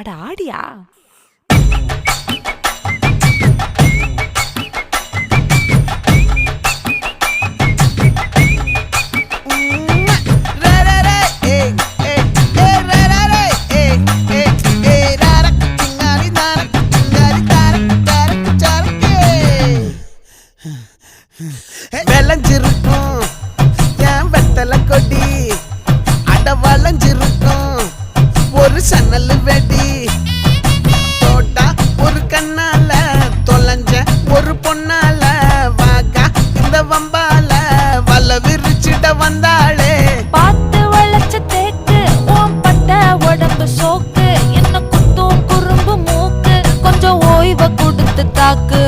அட ஆடியா? விளைஞ்சிருக்கும் என் வெத்தலை கொடி, அட வளைஞ்சிருக்கும் ஒரு சன்னல் வெடி. தோட்டா ஒரு கண்ணால தொலைஞ்ச ஒரு பொண்ணால வாக்கா இந்த வம்பால வல விரிச்சிட வந்தாளே. பார்த்து வளைச்ச தேக்கு ஓம் பட்ட உடம்பு சோக்கு, என்ன குத்தும் குறும்பு மூக்கு, கொஞ்சம் ஓய்வை கொடுத்து தாக்கு.